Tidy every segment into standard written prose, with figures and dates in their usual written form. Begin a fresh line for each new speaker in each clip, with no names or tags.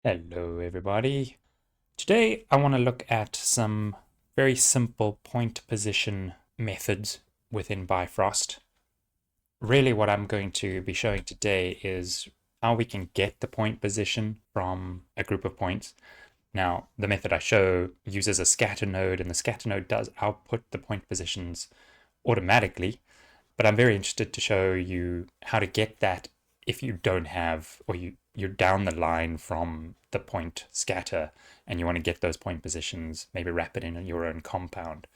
Hello everybody. Today I want to look at some very simple point position methods within Bifrost. Really what I'm going to be showing today is how we can get the point position from a group of points. Now the method I show uses a scatter node, and the scatter node does output the point positions automatically, but I'm very interested to show you how to get that if you don't have, or you're down the line from the point scatter and you want to get those point positions, maybe wrap it in your own compound.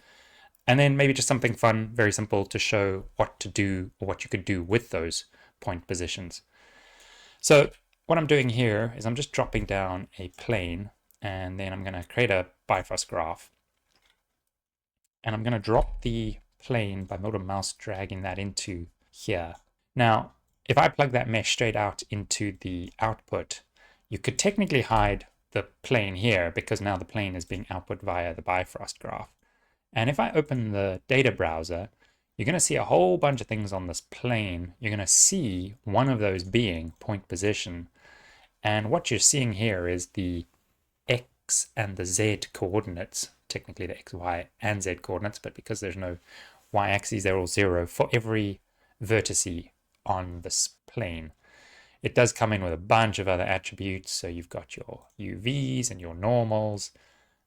And then maybe just something fun, very simple to show what to do or what you could do with those point positions. So what I'm doing here is I'm just dropping down a plane, and then I'm going to create a Bifrost graph. And I'm going to drop the plane by middle mouse dragging that into here. Now, if I plug that mesh straight out into the output, you could technically hide the plane here because now the plane is being output via the Bifrost graph. And if I open the data browser, you're going to see a whole bunch of things on this plane. You're going to see one of those being point position. And what you're seeing here is the X and the Z coordinates, technically the X, Y, and Z coordinates, but because there's no Y axes, they're all 0 for every vertice on this plane. It does come in with a bunch of other attributes, so you've got your UVs and your normals,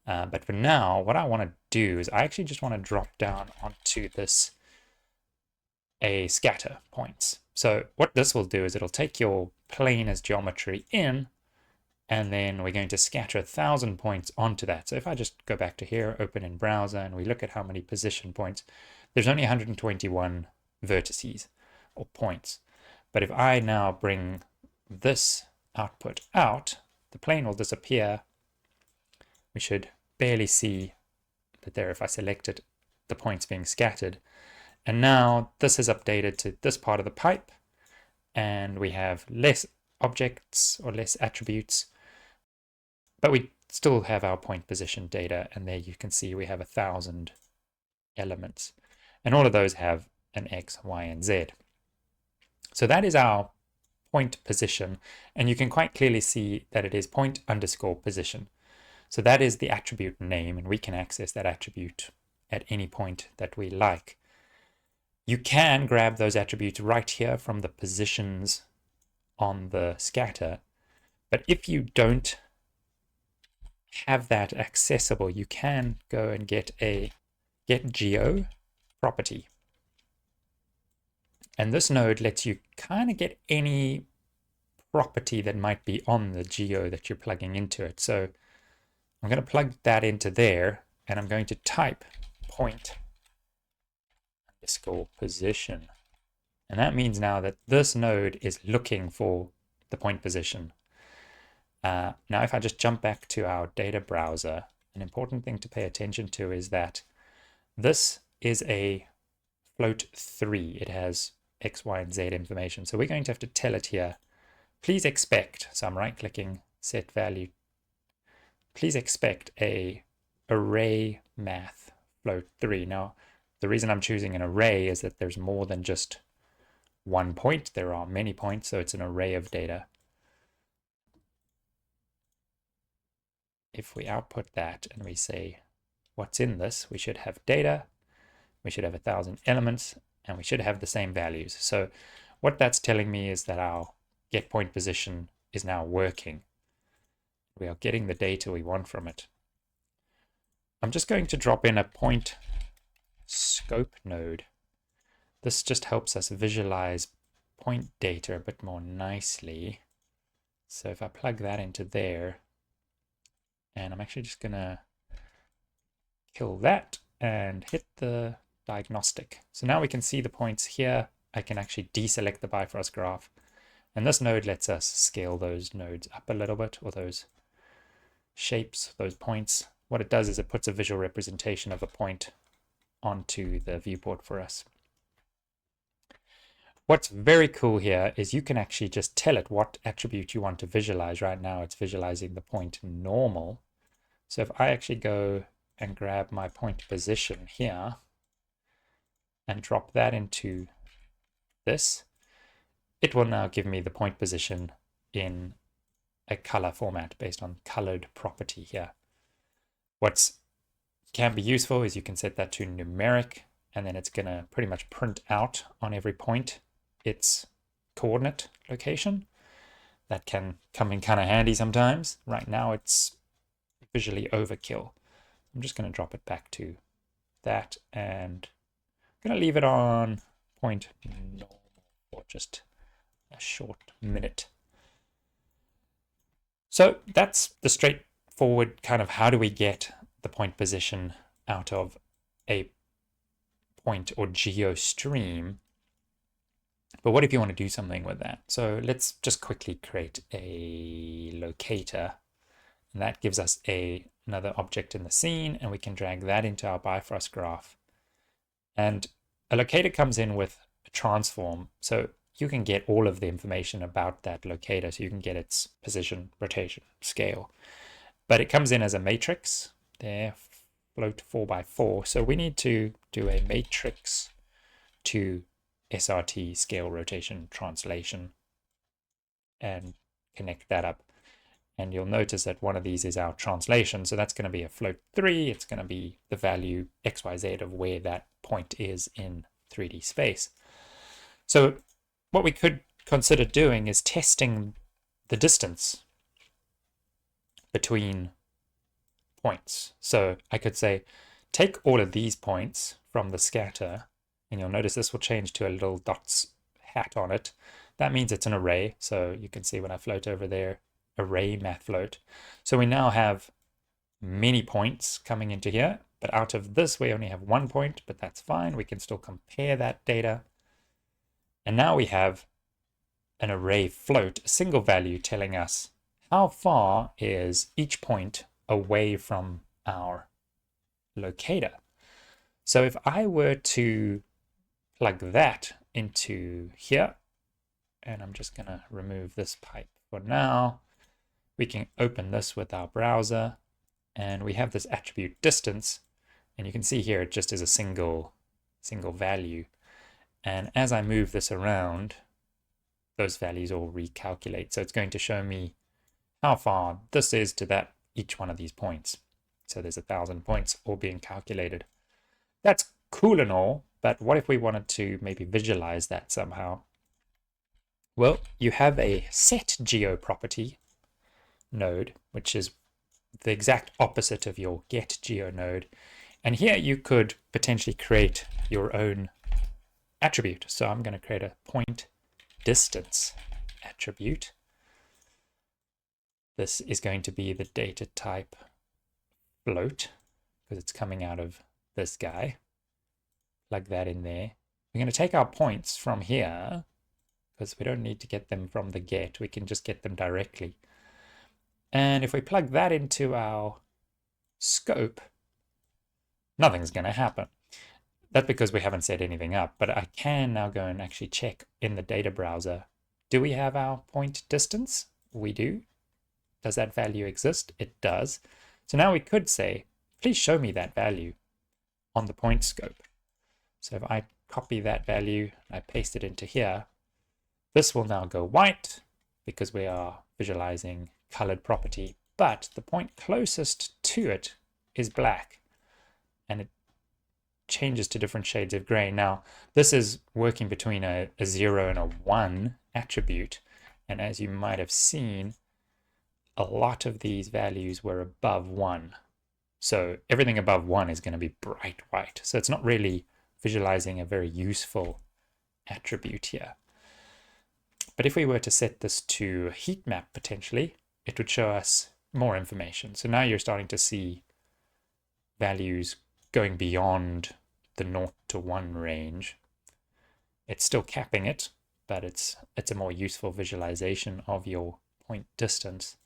but for now what I want to do is I actually just want to drop down onto this a scatter points. So what this will do is it'll take your plane as geometry in, and then we're going to scatter 1,000 points onto that. So if I just go back to here, open in browser, and we look at how many position points, there's only 121 vertices or points. But if I now bring this output out, the plane will disappear. We should barely see that there, if I select it, the points being scattered. And now this is updated to this part of the pipe, and we have less objects or less attributes, but we still have our point position data, and there you can see we have 1,000 elements, and all of those have an X, Y, and Z. So that is our point position, and you can quite clearly see that it is point underscore position. So that is the attribute name, and we can access that attribute at any point that we like. You can grab those attributes right here from the positions on the scatter, but if you don't have that accessible, you can go and get a getGeo property. And this node lets you kind of get any property that might be on the geo that you're plugging into it. So I'm going to plug that into there, and I'm going to type point underscore position. And that means now that this node is looking for the point position. Now, if I just jump back to our data browser, an important thing to pay attention to is that this is a float 3. It has X, Y, and Z information. So we're going to have to tell it here, please expect, so I'm right clicking, set value, please expect a array math float 3. Now, the reason I'm choosing an array is that there's more than just one point. There are many points, so it's an array of data. If we output that and we say what's in this, we should have data, we should have 1,000 elements, and we should have the same values. So what that's telling me is that our get point position is now working. We are getting the data we want from it. I'm just going to drop in a point scope node. This just helps us visualize point data a bit more nicely. So if I plug that into there, and I'm actually just gonna kill that and hit the diagnostic. So now we can see the points here. I can actually deselect the Bifrost graph, and this node lets us scale those nodes up a little bit, or those shapes, those points. What it does is it puts a visual representation of a point onto the viewport for us. What's very cool here is you can actually just tell it what attribute you want to visualize. Right now it's visualizing the point normal. So if I actually go and grab my point position here and drop that into this, it will now give me the point position in a color format based on colored property here. What's can be useful is you can set that to numeric, and then it's going to pretty much print out on every point its coordinate location. That can come in kind of handy sometimes. Right now it's visually overkill. I'm just going to drop it back to that, and I'm going to leave it on point normal for just a short minute. So that's the straightforward kind of how do we get the point position out of a point or geo stream. But what if you want to do something with that? So let's just quickly create a locator, and that gives us another object in the scene, and we can drag that into our Bifrost graph. And a locator comes in with a transform, so you can get all of the information about that locator. So you can get its position, rotation, scale, but it comes in as a matrix there, float 4x4. So we need to do a matrix to SRT, scale, rotation, translation, and connect that up. And you'll notice that one of these is our translation. So that's going to be a float 3. It's going to be the value XYZ of where that point is in 3D space. So what we could consider doing is testing the distance between points. So I could say, take all of these points from the scatter, and you'll notice this will change to a little dots hat on it. That means it's an array. So you can see when I float over there, array math float. So we now have many points coming into here, but out of this we only have 1 point, but that's fine. We can still compare that data. And now we have an array float, a single value telling us how far is each point away from our locator. So if I were to plug that into here, and I'm just going to remove this pipe for now, we can open this with our browser, and we have this attribute distance, and you can see here it just is a single value. And as I move this around, those values all recalculate. So it's going to show me how far this is to that each one of these points. So there's 1,000 points all being calculated. That's cool and all, but what if we wanted to maybe visualize that somehow? Well, you have a set geo property node, which is the exact opposite of your get geo node. And here you could potentially create your own attribute. So I'm going to create a point distance attribute. This is going to be the data type float because it's coming out of this guy. Plug that in there. We're going to take our points from here because we don't need to get them from the get. We can just get them directly. And if we plug that into our scope, nothing's going to happen. That's because we haven't set anything up, but I can now go and actually check in the data browser. Do we have our point distance? We do. Does that value exist? It does. So now we could say, please show me that value on the point scope. So if I copy that value, I paste it into here, this will now go white because we are visualizing colored property, but the point closest to it is black, and it changes to different shades of gray. Now, this is working between a 0 and a 1 attribute, and as you might have seen, a lot of these values were above 1. So everything above 1 is going to be bright white. So it's not really visualizing a very useful attribute here. But if we were to set this to heat map potentially, it would show us more information. So now you're starting to see values going beyond the 0 to 1 range. It's still capping it, but it's a more useful visualization of your point distance.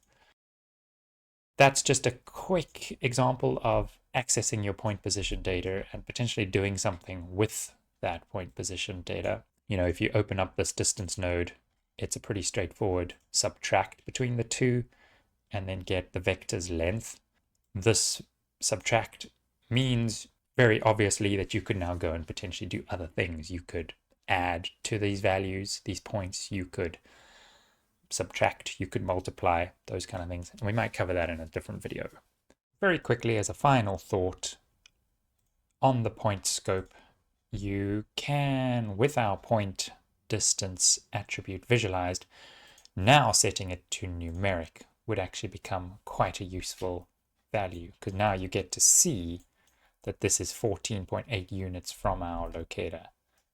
That's just a quick example of accessing your point position data and potentially doing something with that point position data. You know, if you open up this distance node, it's a pretty straightforward subtract between the two and then get the vector's length. This subtract means very obviously that you could now go and potentially do other things. You could add to these values, these points. You could subtract, you could multiply, those kind of things. And we might cover that in a different video. Very quickly, as a final thought, on the point scope, you can, with our point distance attribute visualized, now setting it to numeric would actually become quite a useful value, because now you get to see that this is 14.8 units from our locator.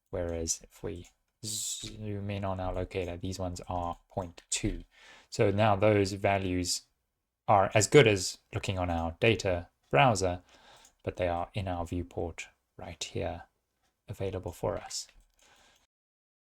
Whereas if we zoom in on our locator, these ones are 0.2. So now those values are as good as looking on our data browser, but they are in our viewport right here available for us.